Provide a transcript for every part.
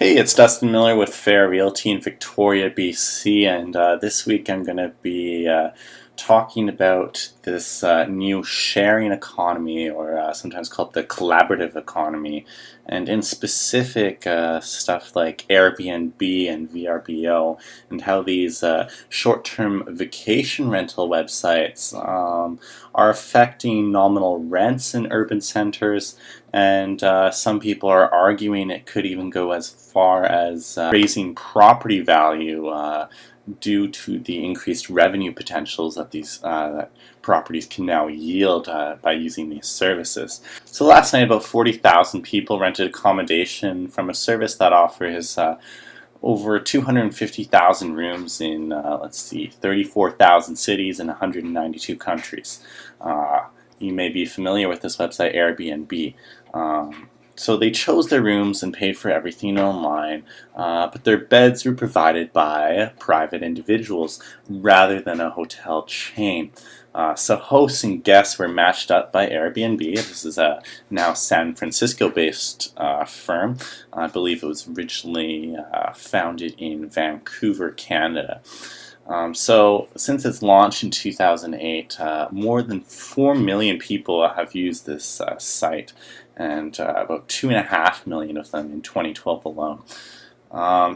Hey, it's Dustin Miller with Fair Realty in Victoria, BC, and this week I'm going to be talking about this new sharing economy, or sometimes called the collaborative economy, and in specific stuff like Airbnb and VRBO, and how these short-term vacation rental websites are affecting nominal rents in urban centers. And some people are arguing it could even go as far as raising property value due to the increased revenue potentials that these properties can now yield by using these services. So last night about 40,000 people rented accommodation from a service that offers over 250,000 rooms in, 34,000 cities in 192 countries. You may be familiar with this website, Airbnb. So they chose their rooms and paid for everything online, but their beds were provided by private individuals rather than a hotel chain. So hosts and guests were matched up by Airbnb. This is a now San Francisco-based firm. I believe it was originally founded in Vancouver, Canada. So since its launch in 2008, more than 4 million people have used this site, and about 2.5 million of them in 2012 alone.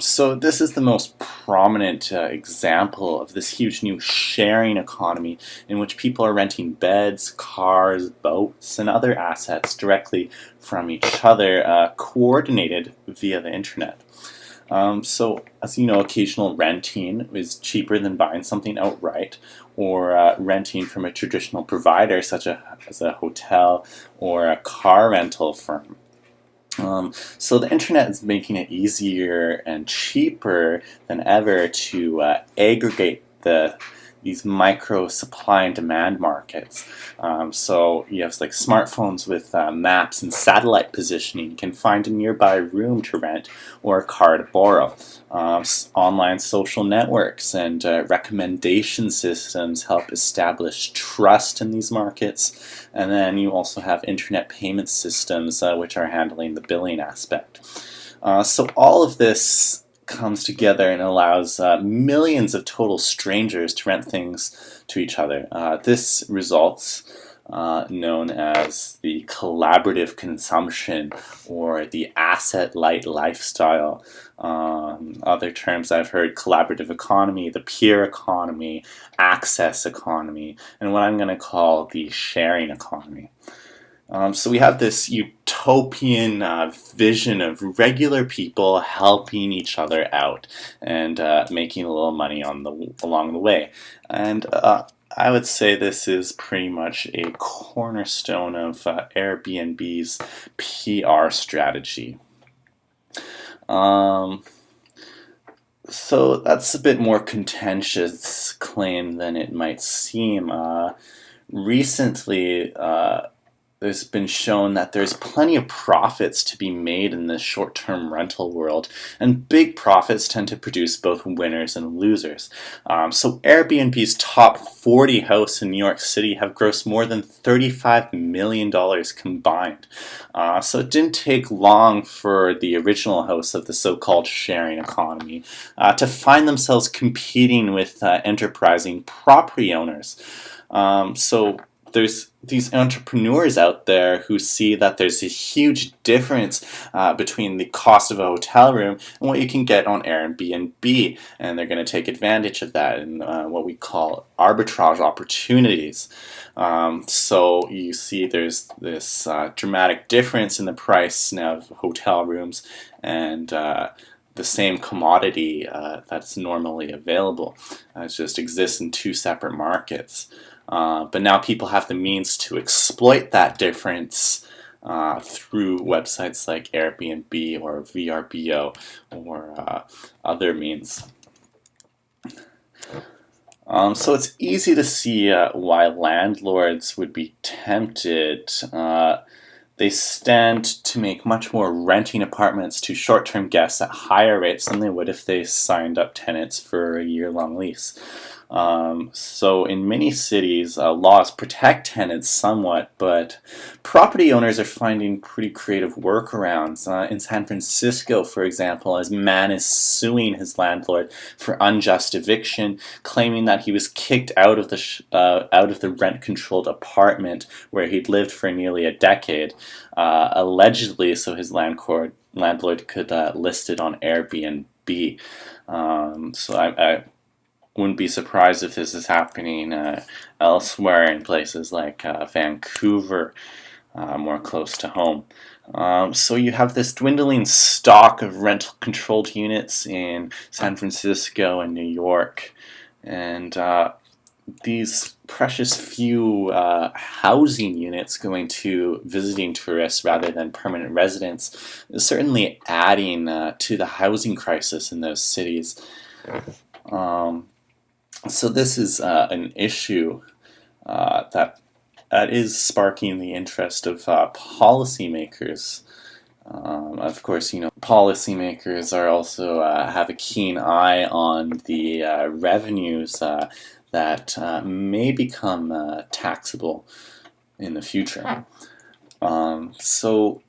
So this is the most prominent example of this huge new sharing economy in which people are renting beds, cars, boats, and other assets directly from each other, coordinated via the internet. So, as you know, occasional renting is cheaper than buying something outright, or renting from a traditional provider such as a hotel or a car rental firm. So the internet is making it easier and cheaper than ever to aggregate these micro supply and demand markets. So you have like smartphones with maps and satellite positioning. You can find a nearby room to rent or a car to borrow. Online social networks and recommendation systems help establish trust in these markets. And then you also have internet payment systems which are handling the billing aspect. So all of this comes together and allows millions of total strangers to rent things to each other. This results known as the collaborative consumption or the asset-light lifestyle. Other terms I've heard: collaborative economy, the peer economy, access economy, and what I'm going to call the sharing economy. So we have this utopian vision of regular people helping each other out and making a little money along the way. And I would say this is pretty much a cornerstone of Airbnb's PR strategy. So that's a bit more contentious claim than it might seem. Recently, there's been shown that there's plenty of profits to be made in the short-term rental world, and big profits tend to produce both winners and losers. So Airbnb's top 40 hosts in New York City have grossed more than $35 million combined. So it didn't take long for the original hosts of the so-called sharing economy to find themselves competing with enterprising property owners. So there's these entrepreneurs out there who see that there's a huge difference between the cost of a hotel room and what you can get on Airbnb, and they're going to take advantage of that in what we call arbitrage opportunities. So you see there's this dramatic difference in the price now of hotel rooms and the same commodity that's normally available. It just exists in two separate markets. But now people have the means to exploit that difference through websites like Airbnb or VRBO or other means. So it's easy to see why landlords would be tempted. They stand to make much more renting apartments to short-term guests at higher rates than they would if they signed up tenants for a year-long lease. So in many cities, laws protect tenants somewhat, but property owners are finding pretty creative workarounds. In San Francisco, for example, a man is suing his landlord for unjust eviction, claiming that he was kicked out of the rent-controlled apartment where he'd lived for nearly a decade, allegedly, so his landlord could list it on Airbnb. So I wouldn't be surprised if this is happening elsewhere in places like Vancouver, more close to home. So you have this dwindling stock of rental-controlled units in San Francisco and New York, and these precious few housing units going to visiting tourists rather than permanent residents is certainly adding to the housing crisis in those cities. So this is an issue that is sparking the interest of policymakers. Of course, policymakers are also have a keen eye on the revenues that may become taxable in the future. So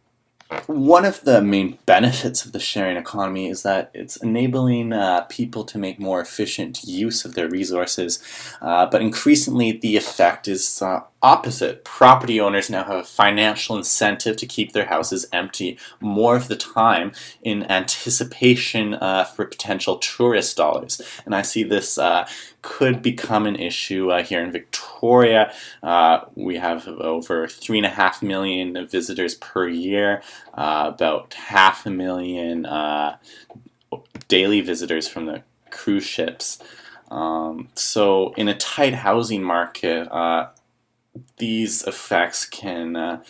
one of the main benefits of the sharing economy is that it's enabling people to make more efficient use of their resources, but increasingly the effect is opposite. Property owners now have a financial incentive to keep their houses empty more of the time in anticipation for potential tourist dollars. And I see this could become an issue here in Victoria. We have over 3.5 million visitors per year, about 500,000 daily visitors from the cruise ships. So in a tight housing market, these effects can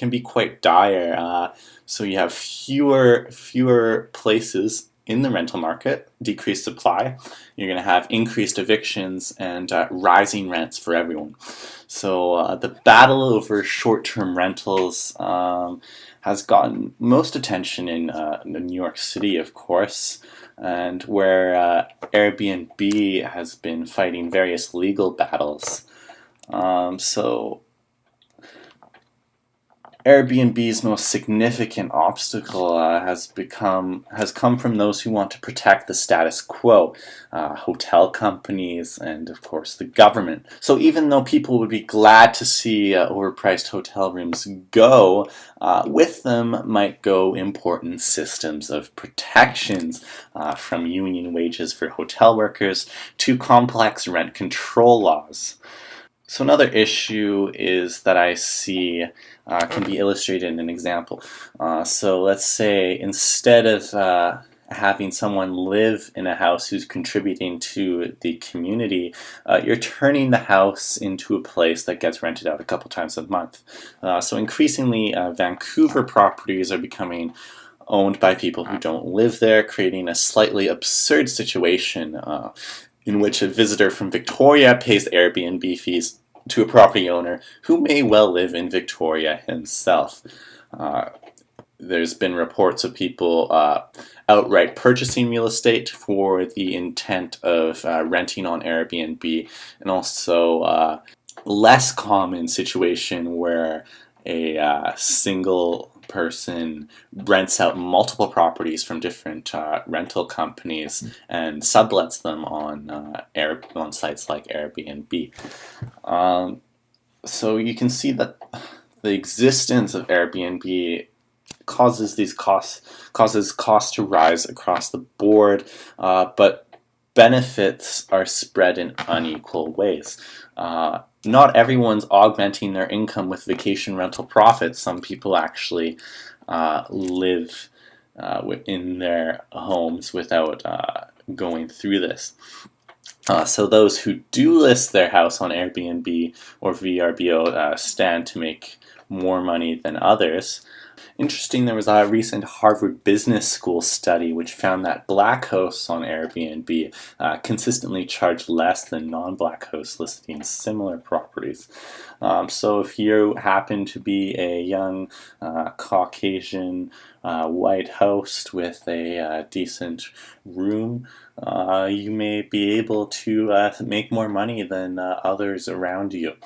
be quite dire. So you have fewer places in the rental market, decreased supply. You're going to have increased evictions and rising rents for everyone. So the battle over short-term rentals has gotten most attention in New York City, of course, and where Airbnb has been fighting various legal battles. So Airbnb's most significant obstacle has come from those who want to protect the status quo, hotel companies, and of course the government. So even though people would be glad to see overpriced hotel rooms go, with them might go important systems of protections, from union wages for hotel workers to complex rent control laws. So another issue is that I see can be illustrated in an example. So let's say instead of having someone live in a house who's contributing to the community, you're turning the house into a place that gets rented out a couple times a month. So increasingly, Vancouver properties are becoming owned by people who don't live there, creating a slightly absurd situation in which a visitor from Victoria pays Airbnb fees to a property owner who may well live in Victoria himself. There's been reports of people outright purchasing real estate for the intent of renting on Airbnb, and also less common situation where a single person rents out multiple properties from different rental companies and sublets them on sites like Airbnb. So you can see that the existence of Airbnb causes costs to rise across the board, but benefits are spread in unequal ways. Not everyone's augmenting their income with vacation rental profits. Some people actually live in their homes without going through this. So those who do list their house on Airbnb or VRBO stand to make more money than others. Interesting, there was a recent Harvard Business School study which found that black hosts on Airbnb consistently charge less than non-black hosts listing similar properties. So if you happen to be a young Caucasian white host with a decent room, you may be able to make more money than others around you.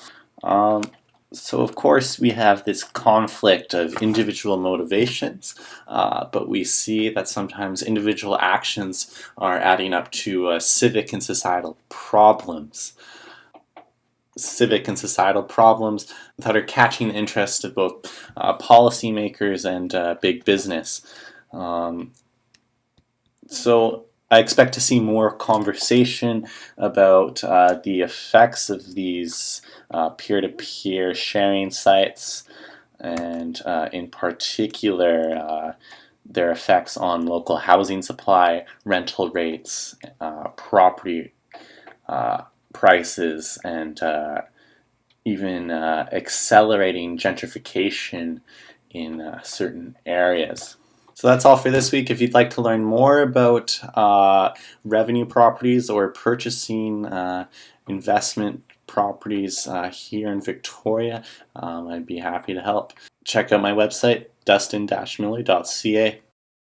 So of course we have this conflict of individual motivations, but we see that sometimes individual actions are adding up to civic and societal problems. Civic and societal problems that are catching the interest of both policymakers and big business. So I expect to see more conversation about the effects of these peer-to-peer sharing sites, and in particular their effects on local housing supply, rental rates, property prices, and even accelerating gentrification in certain areas. So that's all for this week. If you'd like to learn more about revenue properties or purchasing investment properties here in Victoria, I'd be happy to help. Check out my website, dustin-miller.ca.